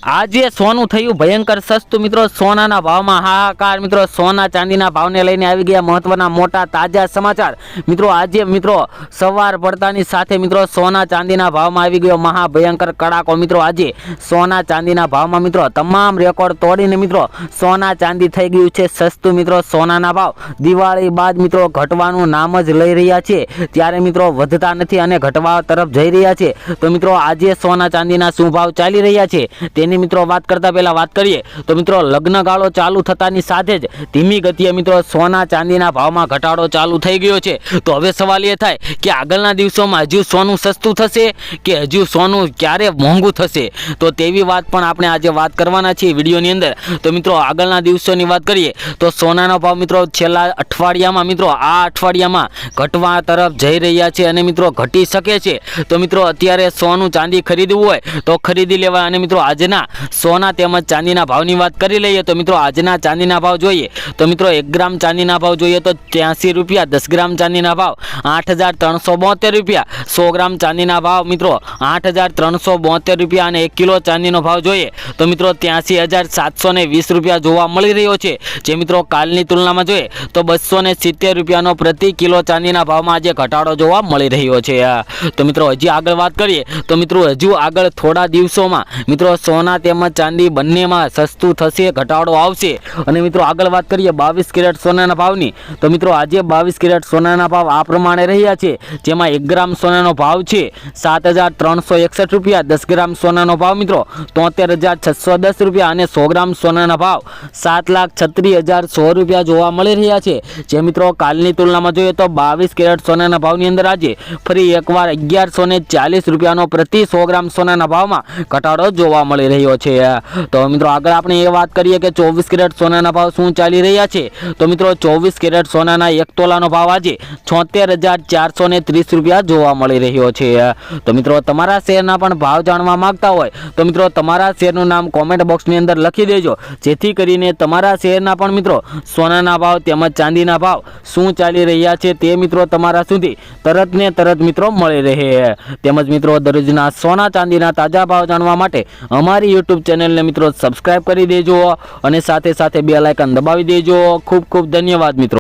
આજે સોનું થયું ભયંકર સસ્તું મિત્રો। સોનાના ભાવમાં હાહાકાર મિત્રો। સોના ચાંદીના ભાવને લઈને આવી ગયા મહત્વના મોટા તાજા સમાચાર મિત્રો। આજે મિત્રો સવાર પડતાની સાથે મિત્રો સોના ચાંદીના ભાવમાં આવી ગયો મહાભયંકર કડાકો મિત્રો। આજે સોના ચાંદીના ભાવમાં મિત્રો તમામ રેકોર્ડ તોડીને મિત્રો સોના ચાંદી થઈ ગયું છે સસ્તું મિત્રો। સોનાના ભાવ દિવાળી બાદ મિત્રો ઘટવાનું નામ જ લઈ રહ્યા છે, ત્યારે મિત્રો વધતા નથી અને ઘટવા તરફ જઈ રહ્યા છે। તો મિત્રો આજે સોના ચાંદીના શું ભાવ ચાલી રહ્યા છે તેની મિત્રો વાત કરતા પહેલા વાત કરીએ તો મિત્રો લગ્ન ગાળો ચાલુ થતાની સાથે જ ધીમી ગતિએ મિત્રો સોના ચાંદીના ભાવમાં ઘટાડો ચાલુ થઈ ગયો છે। તો હવે સવાલ એ થાય કે આગળના દિવસોમાં હજુ સોનું સસ્તું થશે કે હજુ સોનું ક્યારે મોંઘું થશે, તો તેવી વાત પણ આપણે આજે વાત કરવાના છીએ વિડીયોની અંદર। તો મિત્રો આગળના દિવસોની વાત કરીએ તો સોનાનો ભાવ મિત્રો છેલ્લા અઠવાડિયામાં મિત્રો આ અઠવાડિયામાં ઘટવા તરફ જઈ રહ્યા છે અને મિત્રો ઘટી શકે છે। તો મિત્રો અત્યારે સોનું ચાંદી ખરીદવું હોય તો ખરીદી લેવા। અને મિત્રો આજના સોના તેમજ ચાંદીના ભાવની વાત કરી લઈએ તો મિત્રો આજના ચાંદીના ભાવ જોઈએ તો મિત્રો 1 ગ્રામ ચાંદીના ભાવ જોઈએ તો 83 રૂપિયા, 10 ગ્રામ ચાંદીના ભાવ 8,372 રૂપિયા, 100 ગ્રામ ચાંદીના ભાવ મિત્રો 8,372 રૂપિયા અને 1 કિલો ચાંદીનો ભાવ જોઈએ તો મિત્રો 83,720 રૂપિયા જોવા મળી રહ્યો છે, જે મિત્રો કાલની તુલનામાં જોઈએ તો 270 રૂપિયાનો પ્રતિ કિલો ચાંદીના ભાવમાં આજે ઘટાડો જોવા મળી રહ્યો છે। તો મિત્રો હજી આગળ વાત કરીએ તો મિત્રો હજુ આગળ થોડા દિવસોમાં મિત્રો સોના તેમજ ચાંદી બંનેમાં સસ્તું થશે, ઘટાડો આવશે। અને મિત્રો આગળ વાત કરીએ 22 કેરેટ સોનાના ભાવની તો મિત્રો આજે 22 કેરેટ સોનાના ભાવ આ પ્રમાણે રહ્યા છે, જેમાં 1 ગ્રામ સોનાનો ભાવ છે 7,361 રૂપિયા, 10 ગ્રામ સોનાનો ભાવ મિત્રો 73,610 રૂપિયા અને 100 ગ્રામ સોનાના ભાવ 7,36,100 રૂપિયા જોવા મળી રહ્યા છે, જે મિત્રો કાલની તુલનામાં જોઈએ તો 22 કેરેટ સોનાના ભાવની અંદર આજે ફરી એકવાર 1,140 રૂપિયાનો પ્રતિ 100 ગ્રામ સોનાના ભાવમાં ઘટાડો જોવા મળી રહ્યો છે। તો મિત્રો આગળ આપણે એ વાત કરીએ કે 24 કેરેટ સોનાના ભાવ શું ચાલી રહ્યા છે તો મિત્રો 24 કેરેટ સોનાના 1 તોલાનો ભાવ આજે 76,430 રૂપિયા જોવા મળી રહ્યો છે। તો મિત્રો તમારા શેરના પણ ભાવ જાણવા માંગતા હોય તો મિત્રો તમારા શેરનું નામ કોમેન્ટ બોક્સની અંદર લખી દેજો, જેથી કરીને તમારા શેરના પણ મિત્રો સોનાના ભાવ તેમજ ચાંદીના ભાવ શું ચાલી રહ્યા છે તે મિત્રો તમારા સુધી તરત ને તરત મિત્રો મળી રહે। તેમજ મિત્રો દરરોજના સોના ચાંદીના તાજા ભાવ જાણવા માટે અમારી YouTube ચેનલને મિત્રો સબસ્ક્રાઇબ કરી દેજો અને સાથે સાથે બેલ આઇકન દબાવી દેજો। ખૂબ ખૂબ ધન્યવાદ મિત્રો।